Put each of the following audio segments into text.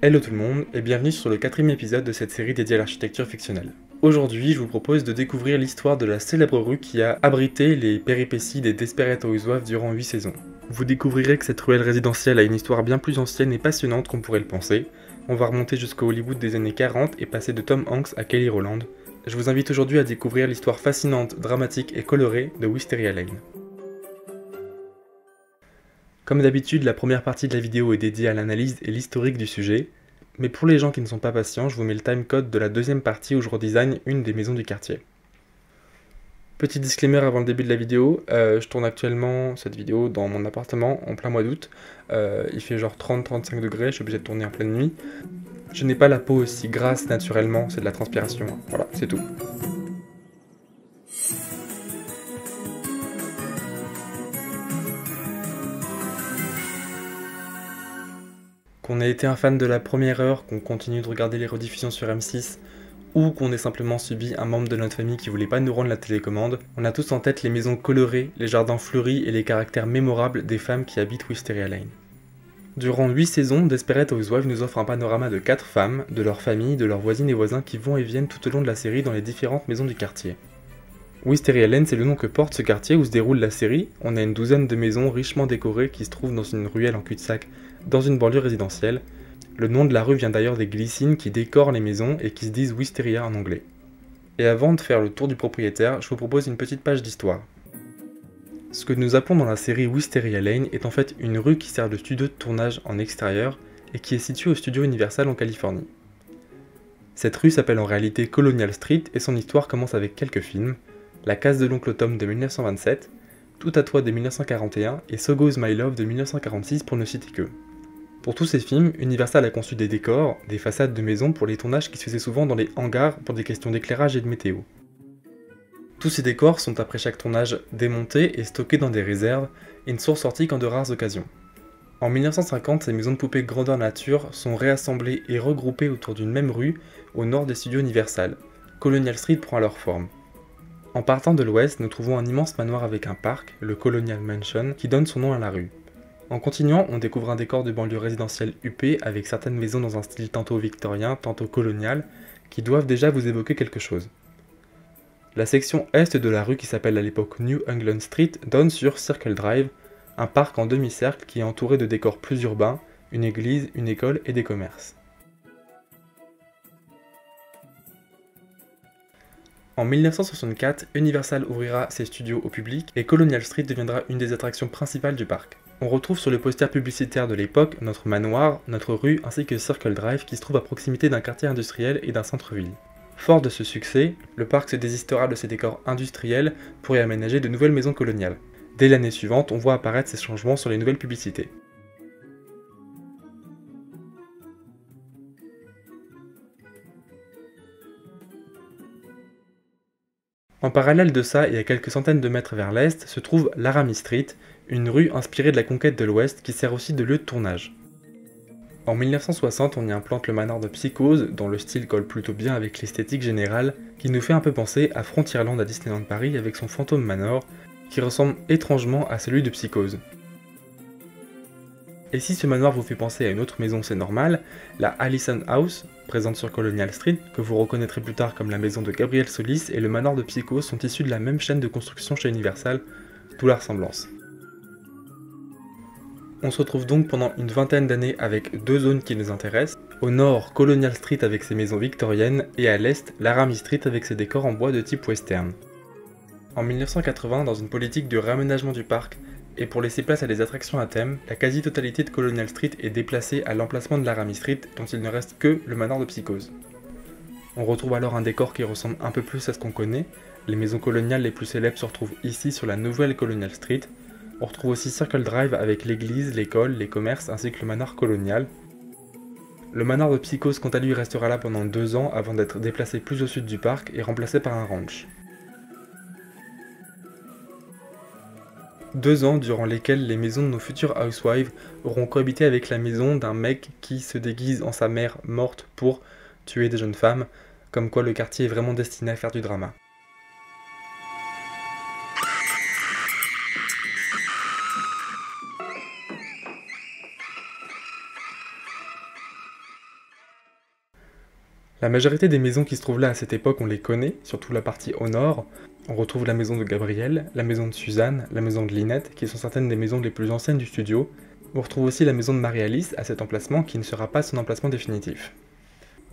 Hello tout le monde et bienvenue sur le 4e épisode de cette série dédiée à l'architecture fictionnelle. Aujourd'hui, je vous propose de découvrir l'histoire de la célèbre rue qui a abrité les péripéties des Desperate Housewives durant 8 saisons. Vous découvrirez que cette ruelle résidentielle a une histoire bien plus ancienne et passionnante qu'on pourrait le penser. On va remonter jusqu'au Hollywood des années 40 et passer de Tom Hanks à Kelly Rowland. Je vous invite aujourd'hui à découvrir l'histoire fascinante, dramatique et colorée de Wisteria Lane. Comme d'habitude, la première partie de la vidéo est dédiée à l'analyse et l'historique du sujet, mais pour les gens qui ne sont pas patients, je vous mets le timecode de la deuxième partie où je redesign une des maisons du quartier. Petit disclaimer avant le début de la vidéo, je tourne actuellement cette vidéo dans mon appartement en plein mois d'août. Il fait genre 30-35 degrés, je suis obligé de tourner en pleine nuit. Je n'ai pas la peau aussi grasse naturellement, c'est de la transpiration, voilà, c'est tout. Qu'on ait été un fan de la première heure, qu'on continue de regarder les rediffusions sur M6, ou qu'on ait simplement subi un membre de notre famille qui voulait pas nous rendre la télécommande, on a tous en tête les maisons colorées, les jardins fleuris et les caractères mémorables des femmes qui habitent Wisteria Lane. Durant 8 saisons, Desperate Housewives nous offre un panorama de 4 femmes, de leurs familles, de leurs voisines et voisins qui vont et viennent tout au long de la série dans les différentes maisons du quartier. Wisteria Lane, c'est le nom que porte ce quartier où se déroule la série. On a une douzaine de maisons richement décorées qui se trouvent dans une ruelle en cul-de-sac dans une banlieue résidentielle. Le nom de la rue vient d'ailleurs des glycines qui décorent les maisons et qui se disent Wisteria en anglais. Et avant de faire le tour du propriétaire, je vous propose une petite page d'histoire. Ce que nous appelons dans la série Wisteria Lane est en fait une rue qui sert de studio de tournage en extérieur et qui est située au studio Universal en Californie. Cette rue s'appelle en réalité Colonial Street et son histoire commence avec quelques films, La case de l'oncle Tom de 1927, Tout à toi de 1941 et So Goes My Love de 1946 pour ne citer que. Pour tous ces films, Universal a conçu des décors, des façades de maisons pour les tournages qui se faisaient souvent dans les hangars pour des questions d'éclairage et de météo. Tous ces décors sont après chaque tournage démontés et stockés dans des réserves et ne sont sortis qu'en de rares occasions. En 1950, ces maisons de poupées grandeur nature sont réassemblées et regroupées autour d'une même rue au nord des studios Universal. Colonial Street prend alors forme. En partant de l'ouest, nous trouvons un immense manoir avec un parc, le Colonial Mansion, qui donne son nom à la rue. En continuant, on découvre un décor de banlieue résidentielle huppée avec certaines maisons dans un style tantôt victorien, tantôt colonial, qui doivent déjà vous évoquer quelque chose. La section est de la rue qui s'appelle à l'époque New England Street donne sur Circle Drive, un parc en demi-cercle qui est entouré de décors plus urbains, une église, une école et des commerces. En 1964, Universal ouvrira ses studios au public et Colonial Street deviendra une des attractions principales du parc. On retrouve sur le poster publicitaire de l'époque notre manoir, notre rue ainsi que Circle Drive qui se trouve à proximité d'un quartier industriel et d'un centre-ville. Fort de ce succès, le parc se désistera de ses décors industriels pour y aménager de nouvelles maisons coloniales. Dès l'année suivante, on voit apparaître ces changements sur les nouvelles publicités. En parallèle de ça et à quelques centaines de mètres vers l'est se trouve Laramie Street, une rue inspirée de la conquête de l'Ouest qui sert aussi de lieu de tournage. En 1960, on y implante le manoir de Psychose, dont le style colle plutôt bien avec l'esthétique générale, qui nous fait un peu penser à Frontierland à Disneyland Paris avec son Phantom Manor, qui ressemble étrangement à celui de Psychose. Et si ce manoir vous fait penser à une autre maison, c'est normal, la Allison House, présente sur Colonial Street, que vous reconnaîtrez plus tard comme la maison de Gabriel Solis et le manoir de Psychose sont issus de la même chaîne de construction chez Universal, d'où la ressemblance. On se retrouve donc pendant une vingtaine d'années avec deux zones qui nous intéressent. Au nord, Colonial Street avec ses maisons victoriennes, et à l'est, Laramie Street avec ses décors en bois de type western. En 1980, dans une politique de réaménagement du parc, et pour laisser place à des attractions à thème, la quasi-totalité de Colonial Street est déplacée à l'emplacement de Laramie Street, dont il ne reste que le manoir de Psychose. On retrouve alors un décor qui ressemble un peu plus à ce qu'on connaît. Les maisons coloniales les plus célèbres se retrouvent ici sur la nouvelle Colonial Street. On retrouve aussi Circle Drive avec l'église, l'école, les commerces ainsi que le manoir colonial. Le manoir de Psychose quant à lui restera là pendant 2 ans avant d'être déplacé plus au sud du parc et remplacé par un ranch. 2 ans durant lesquels les maisons de nos futures housewives auront cohabité avec la maison d'un mec qui se déguise en sa mère morte pour tuer des jeunes femmes, comme quoi le quartier est vraiment destiné à faire du drama. La majorité des maisons qui se trouvent là à cette époque, on les connaît, surtout la partie au nord. On retrouve la maison de Gabriel, la maison de Suzanne, la maison de Lynette, qui sont certaines des maisons les plus anciennes du studio. On retrouve aussi la maison de Marie-Alice à cet emplacement qui ne sera pas son emplacement définitif.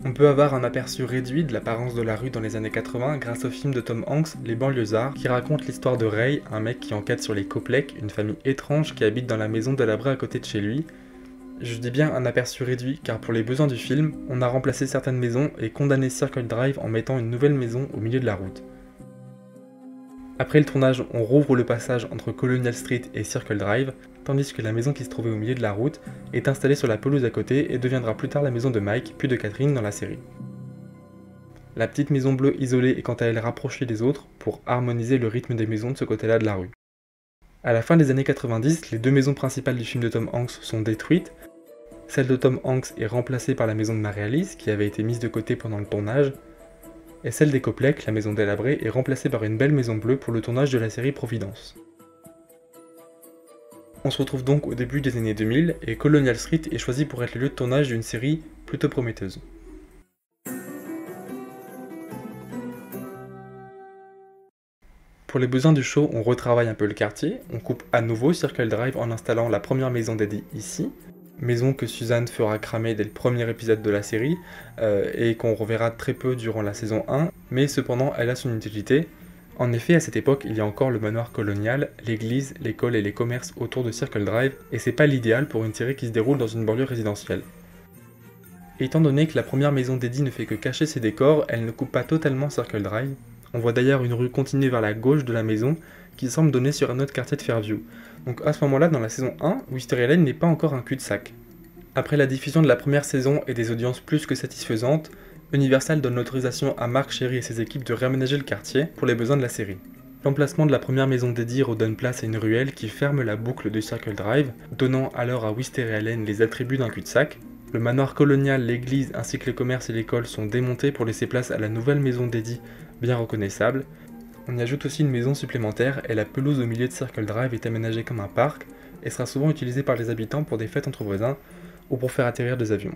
On peut avoir un aperçu réduit de l'apparence de la rue dans les années 80 grâce au film de Tom Hanks, Les Banlieusards, qui raconte l'histoire de Ray, un mec qui enquête sur les Koplek, une famille étrange qui habite dans la maison délabrée à côté de chez lui. Je dis bien un aperçu réduit car pour les besoins du film, on a remplacé certaines maisons et condamné Circle Drive en mettant une nouvelle maison au milieu de la route. Après le tournage, on rouvre le passage entre Colonial Street et Circle Drive, tandis que la maison qui se trouvait au milieu de la route est installée sur la pelouse à côté et deviendra plus tard la maison de Mike, puis de Catherine dans la série. La petite maison bleue isolée est quant à elle rapprochée des autres pour harmoniser le rythme des maisons de ce côté-là de la rue. À la fin des années 90, les deux maisons principales du film de Tom Hanks sont détruites. Celle de Tom Hanks est remplacée par la maison de Marie-Alice, qui avait été mise de côté pendant le tournage, et celle des Koplek, la maison délabrée, est remplacée par une belle maison bleue pour le tournage de la série Providence. On se retrouve donc au début des années 2000, et Colonial Street est choisi pour être le lieu de tournage d'une série plutôt prometteuse. Pour les besoins du show, on retravaille un peu le quartier, on coupe à nouveau Circle Drive en installant la première maison d'Eddie ici, maison que Suzanne fera cramer dès le premier épisode de la série, et qu'on reverra très peu durant la saison 1, mais cependant elle a son utilité. En effet, à cette époque, il y a encore le manoir colonial, l'église, l'école et les commerces autour de Circle Drive, et c'est pas l'idéal pour une série qui se déroule dans une banlieue résidentielle. Étant donné que la première maison d'Eddie ne fait que cacher ses décors, elle ne coupe pas totalement Circle Drive. On voit d'ailleurs une rue continuer vers la gauche de la maison, qui semble donner sur un autre quartier de Fairview. Donc à ce moment-là, dans la saison 1, Wisteria Lane n'est pas encore un cul-de-sac. Après la diffusion de la première saison et des audiences plus que satisfaisantes, Universal donne l'autorisation à Mark Cherry et ses équipes de réaménager le quartier pour les besoins de la série. L'emplacement de la première maison d'Eddie redonne place à une ruelle qui ferme la boucle de Circle Drive, donnant alors à Wisteria Lane les attributs d'un cul-de-sac. Le manoir colonial, l'église ainsi que les commerces et l'école sont démontés pour laisser place à la nouvelle maison d'Eddie, bien reconnaissable. On y ajoute aussi une maison supplémentaire et la pelouse au milieu de Circle Drive est aménagée comme un parc et sera souvent utilisée par les habitants pour des fêtes entre voisins ou pour faire atterrir des avions.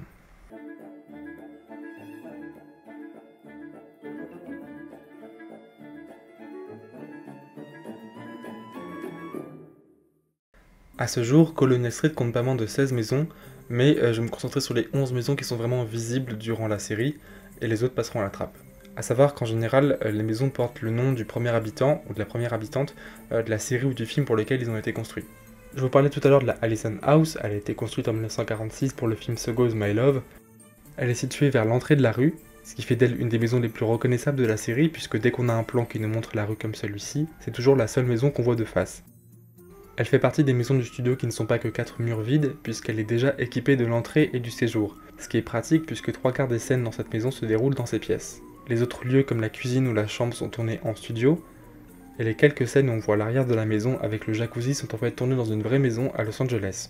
A ce jour, Colonial Street compte pas moins de 16 maisons, mais je vais me concentrer sur les 11 maisons qui sont vraiment visibles durant la série, et les autres passeront à la trappe. A savoir qu'en général, les maisons portent le nom du premier habitant ou de la première habitante de la série ou du film pour lequel ils ont été construits. Je vous parlais tout à l'heure de la Allison House, elle a été construite en 1946 pour le film So Goes My Love. Elle est située vers l'entrée de la rue, ce qui fait d'elle une des maisons les plus reconnaissables de la série, puisque dès qu'on a un plan qui nous montre la rue comme celui-ci, c'est toujours la seule maison qu'on voit de face. Elle fait partie des maisons du studio qui ne sont pas que 4 murs vides, puisqu'elle est déjà équipée de l'entrée et du séjour, ce qui est pratique puisque 3/4 des scènes dans cette maison se déroulent dans ces pièces. Les autres lieux comme la cuisine ou la chambre sont tournés en studio, et les quelques scènes où on voit l'arrière de la maison avec le jacuzzi sont en fait tournées dans une vraie maison à Los Angeles.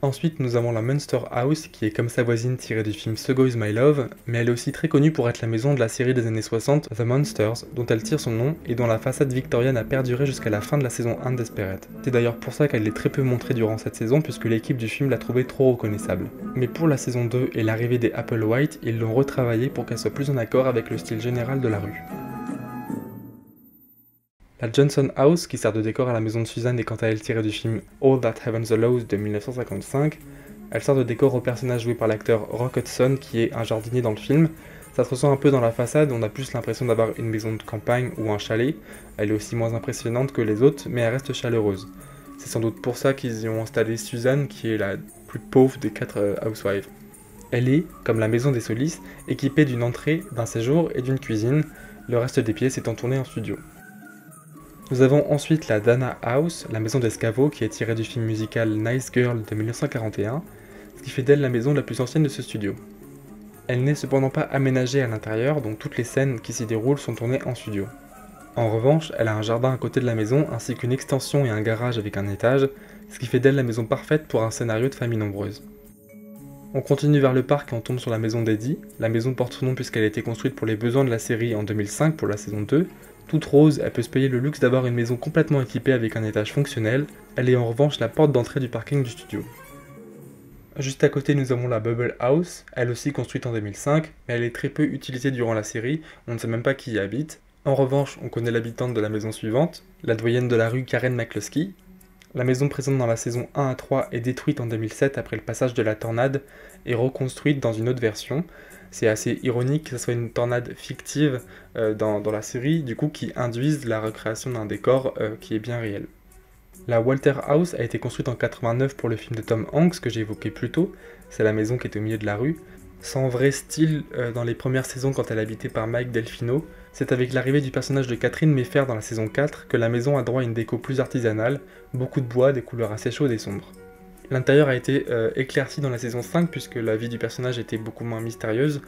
Ensuite, nous avons la Munster House, qui est comme sa voisine tirée du film So Goes My Love, mais elle est aussi très connue pour être la maison de la série des années 60, The Monsters, dont elle tire son nom, et dont la façade victorienne a perduré jusqu'à la fin de la saison 1 Desperate. C'est d'ailleurs pour ça qu'elle est très peu montrée durant cette saison, puisque l'équipe du film l'a trouvée trop reconnaissable. Mais pour la saison 2 et l'arrivée des Applewhite, ils l'ont retravaillée pour qu'elle soit plus en accord avec le style général de la rue. La Johnson House, qui sert de décor à la maison de Suzanne, est quant à elle tirée du film All That Heaven's Allows de 1955. Elle sert de décor au personnage joué par l'acteur Rock Hudson, qui est un jardinier dans le film. Ça se ressent un peu dans la façade, on a plus l'impression d'avoir une maison de campagne ou un chalet. Elle est aussi moins impressionnante que les autres, mais elle reste chaleureuse. C'est sans doute pour ça qu'ils y ont installé Suzanne, qui est la plus pauvre des 4 housewives. Elle est, comme la maison des Solis, équipée d'une entrée, d'un séjour et d'une cuisine, le reste des pièces étant tourné en studio. Nous avons ensuite la Dana House, la maison d'escabeau qui est tirée du film musical Nice Girl de 1941, ce qui fait d'elle la maison la plus ancienne de ce studio. Elle n'est cependant pas aménagée à l'intérieur, donc toutes les scènes qui s'y déroulent sont tournées en studio. En revanche, elle a un jardin à côté de la maison ainsi qu'une extension et un garage avec un étage, ce qui fait d'elle la maison parfaite pour un scénario de famille nombreuse. On continue vers le parc et on tombe sur la maison d'Eddie. La maison porte son nom puisqu'elle a été construite pour les besoins de la série en 2005 pour la saison 2. Toute rose, elle peut se payer le luxe d'avoir une maison complètement équipée avec un étage fonctionnel. Elle est en revanche la porte d'entrée du parking du studio. Juste à côté, nous avons la Bubble House, elle aussi construite en 2005, mais elle est très peu utilisée durant la série, on ne sait même pas qui y habite. En revanche, on connaît l'habitante de la maison suivante, la doyenne de la rue Karen McCloskey. La maison présente dans la saison 1 à 3 est détruite en 2007 après le passage de la tornade et reconstruite dans une autre version. C'est assez ironique que ce soit une tornade fictive dans la série, du coup qui induise la recréation d'un décor qui est bien réel. La Walter House a été construite en 89 pour le film de Tom Hanks que j'ai évoqué plus tôt, c'est la maison qui est au milieu de la rue. Sans vrai style dans les premières saisons quand elle est habitée par Mike Delfino, c'est avec l'arrivée du personnage de Catherine Mayfair dans la saison 4 que la maison a droit à une déco plus artisanale, beaucoup de bois, des couleurs assez chaudes et sombres. L'intérieur a été éclairci dans la saison 5 puisque la vie du personnage était beaucoup moins mystérieuse,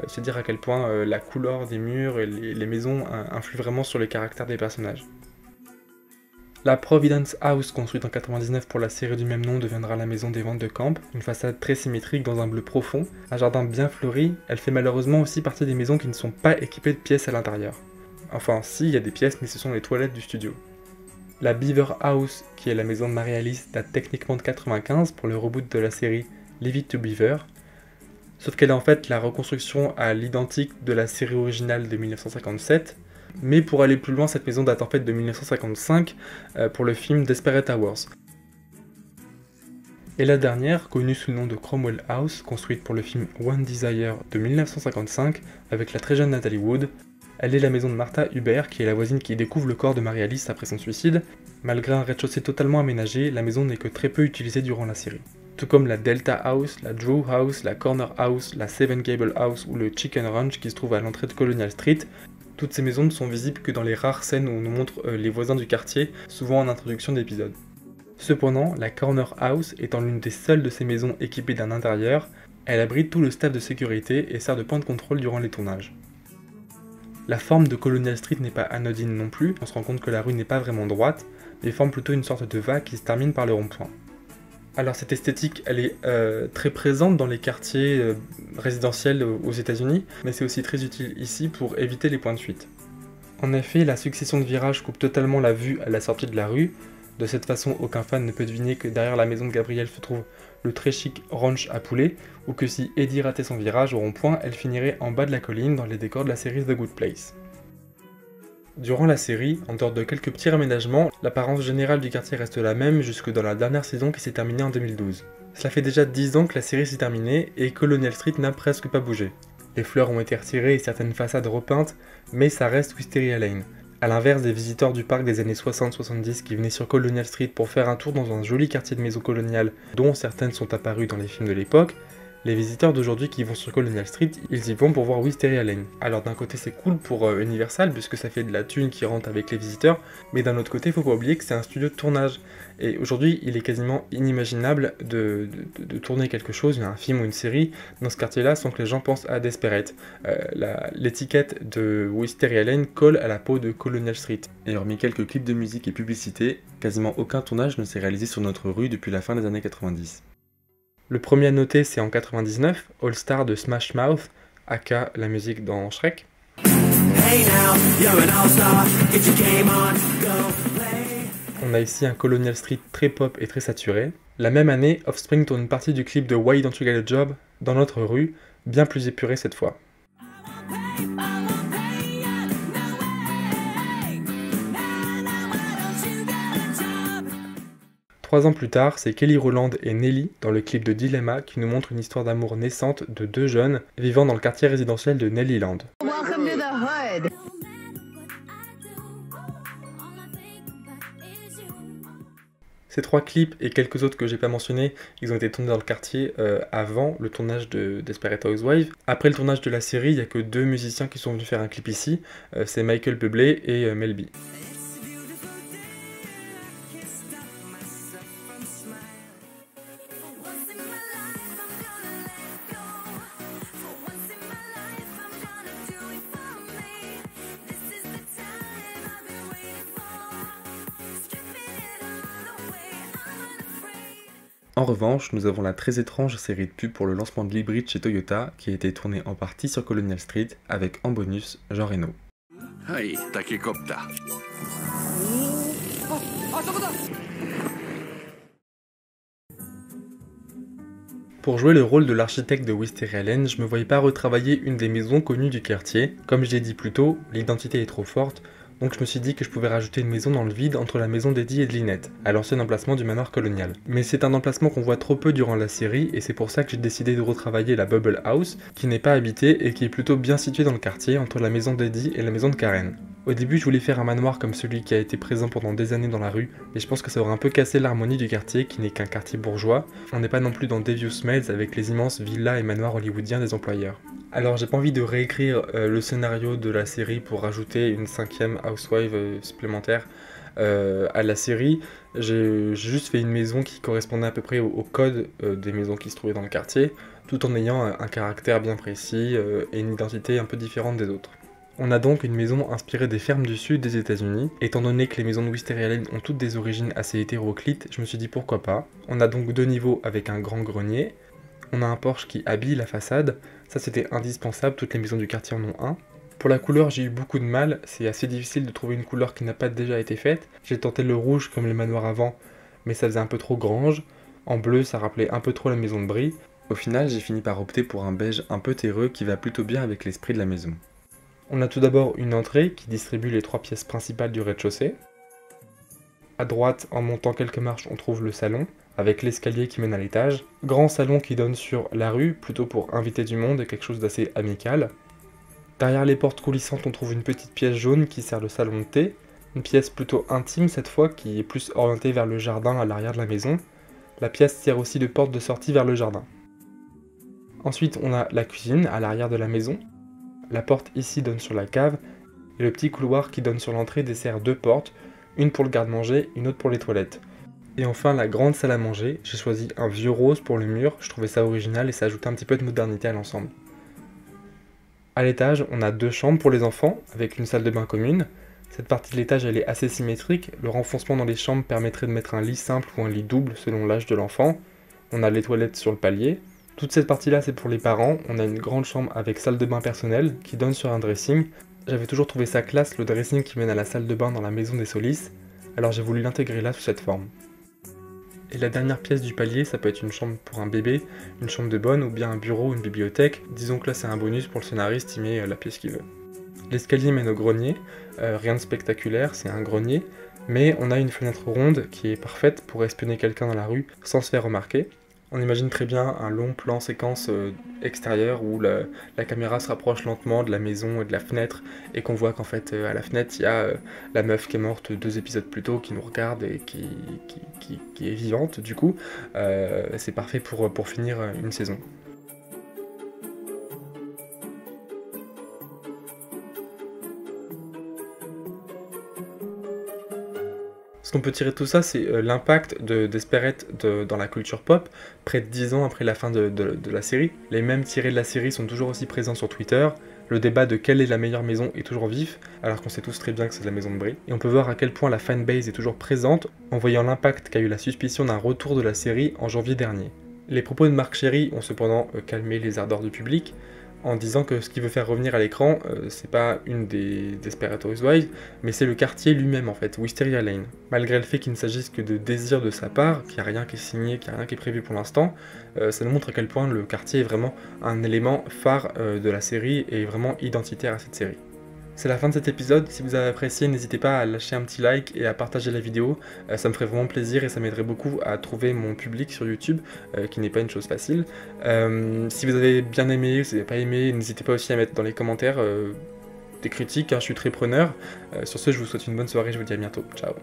c'est dire à quel point la couleur des murs et les maisons influent vraiment sur le caractère des personnages. La Providence House, construite en 99 pour la série du même nom, deviendra la maison des ventes de camp, une façade très symétrique dans un bleu profond, un jardin bien fleuri, elle fait malheureusement aussi partie des maisons qui ne sont pas équipées de pièces à l'intérieur. Enfin si, il y a des pièces mais ce sont les toilettes du studio. La Beaver House, qui est la maison de Marie-Alice, date techniquement de 95 pour le reboot de la série Leave It to Beaver, sauf qu'elle est en fait la reconstruction à l'identique de la série originale de 1957, mais pour aller plus loin, cette maison date en fait de 1955 pour le film Desperate Hours. Et la dernière, connue sous le nom de Cromwell House, construite pour le film One Desire de 1955 avec la très jeune Natalie Wood, elle est la maison de Martha Hubert, qui est la voisine qui découvre le corps de Marie-Alice après son suicide. Malgré un rez-de-chaussée totalement aménagé, la maison n'est que très peu utilisée durant la série. Tout comme la Delta House, la Drew House, la Corner House, la Seven Gable House ou le Chicken Ranch qui se trouve à l'entrée de Colonial Street, toutes ces maisons ne sont visibles que dans les rares scènes où on nous montre les voisins du quartier, souvent en introduction d'épisode. Cependant, la Corner House étant l'une des seules de ces maisons équipées d'un intérieur, elle abrite tout le staff de sécurité et sert de point de contrôle durant les tournages. La forme de Colonial Street n'est pas anodine non plus, on se rend compte que la rue n'est pas vraiment droite, mais forme plutôt une sorte de vague qui se termine par le rond-point. Alors cette esthétique, elle est très présente dans les quartiers résidentiels aux États-Unis, mais c'est aussi très utile ici pour éviter les points de fuite. En effet, la succession de virages coupe totalement la vue à la sortie de la rue. De cette façon, aucun fan ne peut deviner que derrière la maison de Gabrielle se trouve le très chic ranch à poulet, ou que si Eddie ratait son virage au rond-point, elle finirait en bas de la colline dans les décors de la série The Good Place. Durant la série, en dehors de quelques petits réaménagements, l'apparence générale du quartier reste la même jusque dans la dernière saison qui s'est terminée en 2012. Cela fait déjà 10 ans que la série s'est terminée et Colonial Street n'a presque pas bougé. Les fleurs ont été retirées et certaines façades repeintes, mais ça reste Wisteria Lane. A l'inverse des visiteurs du parc des années 60-70 qui venaient sur Colonial Street pour faire un tour dans un joli quartier de maisons coloniales dont certaines sont apparues dans les films de l'époque, les visiteurs d'aujourd'hui qui vont sur Colonial Street, ils y vont pour voir Wisteria Lane. Alors d'un côté c'est cool pour Universal puisque ça fait de la thune qui rentre avec les visiteurs, mais d'un autre côté faut pas oublier que c'est un studio de tournage. Et aujourd'hui il est quasiment inimaginable de tourner quelque chose, un film ou une série, dans ce quartier-là sans que les gens pensent à Desperate. L'étiquette de Wisteria Lane colle à la peau de Colonial Street. Et hormis quelques clips de musique et publicités, quasiment aucun tournage ne s'est réalisé sur notre rue depuis la fin des années 90. Le premier à noter, c'est en 99, All Star de Smash Mouth, aka la musique dans Shrek. On a ici un Colonial Street très pop et très saturé. La même année, Offspring tourne une partie du clip de Why Don't You Get a Job dans notre rue, bien plus épuré cette fois. 3 ans plus tard, c'est Kelly Rowland et Nelly dans le clip de Dilemma qui nous montre une histoire d'amour naissante de deux jeunes vivant dans le quartier résidentiel de Nellyland. Welcome to the hood. Ces 3 clips et quelques autres que j'ai pas mentionnés, ils ont été tournés dans le quartier avant le tournage de Desperate Housewives. Après le tournage de la série, il n'y a que 2 musiciens qui sont venus faire un clip ici, c'est Michael Bublé et Mel B. En revanche, nous avons la très étrange série de pubs pour le lancement de l'hybride chez Toyota qui a été tournée en partie sur Colonial Street avec en bonus Jean Reno. Hey, takécopter. Pour jouer le rôle de l'architecte de Wisteria Lane, je me voyais pas retravailler une des maisons connues du quartier. Comme je l'ai dit plus tôt, l'identité est trop forte, donc je me suis dit que je pouvais rajouter une maison dans le vide entre la maison d'Eddie et de Lynette, à l'ancien emplacement du manoir colonial. Mais c'est un emplacement qu'on voit trop peu durant la série, et c'est pour ça que j'ai décidé de retravailler la Bubble House, qui n'est pas habitée et qui est plutôt bien située dans le quartier, entre la maison d'Eddie et la maison de Karen. Au début, je voulais faire un manoir comme celui qui a été présent pendant des années dans la rue, mais je pense que ça aurait un peu cassé l'harmonie du quartier, qui n'est qu'un quartier bourgeois. On n'est pas non plus dans Devious Mills avec les immenses villas et manoirs hollywoodiens des employeurs. Alors j'ai pas envie de réécrire le scénario de la série pour rajouter une 5e housewife supplémentaire à la série. J'ai juste fait une maison qui correspondait à peu près au code des maisons qui se trouvaient dans le quartier, tout en ayant un caractère bien précis et une identité un peu différente des autres. On a donc une maison inspirée des fermes du sud des États-Unis. Étant donné que les maisons de Wisteria Lane ont toutes des origines assez hétéroclites, je me suis dit pourquoi pas. On a donc 2 niveaux avec un grand grenier. On a un porche qui habille la façade. Ça c'était indispensable, toutes les maisons du quartier en ont un. Pour la couleur, j'ai eu beaucoup de mal. C'est assez difficile de trouver une couleur qui n'a pas déjà été faite. J'ai tenté le rouge comme les manoirs avant, mais ça faisait un peu trop grange. En bleu, ça rappelait un peu trop la maison de Brie. Au final, j'ai fini par opter pour un beige un peu terreux qui va plutôt bien avec l'esprit de la maison. On a tout d'abord une entrée qui distribue les 3 pièces principales du rez-de-chaussée. À droite, en montant quelques marches, on trouve le salon, avec l'escalier qui mène à l'étage. Grand salon qui donne sur la rue, plutôt pour inviter du monde et quelque chose d'assez amical. Derrière les portes coulissantes, on trouve une petite pièce jaune qui sert de salon de thé. Une pièce plutôt intime cette fois, qui est plus orientée vers le jardin à l'arrière de la maison. La pièce sert aussi de porte de sortie vers le jardin. Ensuite, on a la cuisine à l'arrière de la maison. La porte ici donne sur la cave, et le petit couloir qui donne sur l'entrée dessert 2 portes, une pour le garde-manger, une autre pour les toilettes. Et enfin la grande salle à manger, j'ai choisi un vieux rose pour le mur, je trouvais ça original et ça ajoutait un petit peu de modernité à l'ensemble. À l'étage, on a 2 chambres pour les enfants, avec une salle de bain commune. Cette partie de l'étage elle est assez symétrique, le renfoncement dans les chambres permettrait de mettre un lit simple ou un lit double selon l'âge de l'enfant. On a les toilettes sur le palier. Toute cette partie-là, c'est pour les parents. On a une grande chambre avec salle de bain personnelle qui donne sur un dressing. J'avais toujours trouvé ça classe, le dressing qui mène à la salle de bain dans la maison des Solis, alors j'ai voulu l'intégrer là sous cette forme. Et la dernière pièce du palier, ça peut être une chambre pour un bébé, une chambre de bonne ou bien un bureau ou une bibliothèque. Disons que là c'est un bonus pour le scénariste, il met la pièce qu'il veut. L'escalier mène au grenier, rien de spectaculaire, c'est un grenier, mais on a une fenêtre ronde qui est parfaite pour espionner quelqu'un dans la rue sans se faire remarquer. On imagine très bien un long plan séquence extérieur où la caméra se rapproche lentement de la maison et de la fenêtre et qu'on voit qu'en fait à la fenêtre il y a la meuf qui est morte 2 épisodes plus tôt qui nous regarde et qui est vivante du coup. C'est parfait pour finir une saison. Ce qu'on peut tirer de tout ça, c'est l'impact de Desperate dans la culture pop, près de 10 ans après la fin de la série. Les mèmes tirés de la série sont toujours aussi présents sur Twitter, le débat de quelle est la meilleure maison est toujours vif, alors qu'on sait tous très bien que c'est la maison de Brie. Et on peut voir à quel point la fanbase est toujours présente, en voyant l'impact qu'a eu la suspicion d'un retour de la série en janvier dernier. Les propos de Mark Cherry ont cependant calmé les ardeurs du public, en disant que ce qu'il veut faire revenir à l'écran, c'est pas une des Desperate Housewives, mais c'est le quartier lui-même en fait, Wisteria Lane. Malgré le fait qu'il ne s'agisse que de désir de sa part, qu'il n'y a rien qui est signé, qu'il n'y a rien qui est prévu pour l'instant, ça nous montre à quel point le quartier est vraiment un élément phare de la série et vraiment identitaire à cette série. C'est la fin de cet épisode, si vous avez apprécié, n'hésitez pas à lâcher un petit like et à partager la vidéo, ça me ferait vraiment plaisir et ça m'aiderait beaucoup à trouver mon public sur YouTube, qui n'est pas une chose facile. Si vous avez bien aimé, si vous n'avez pas aimé, n'hésitez pas aussi à mettre dans les commentaires des critiques, je suis très preneur. Sur ce, je vous souhaite une bonne soirée, je vous dis à bientôt, ciao.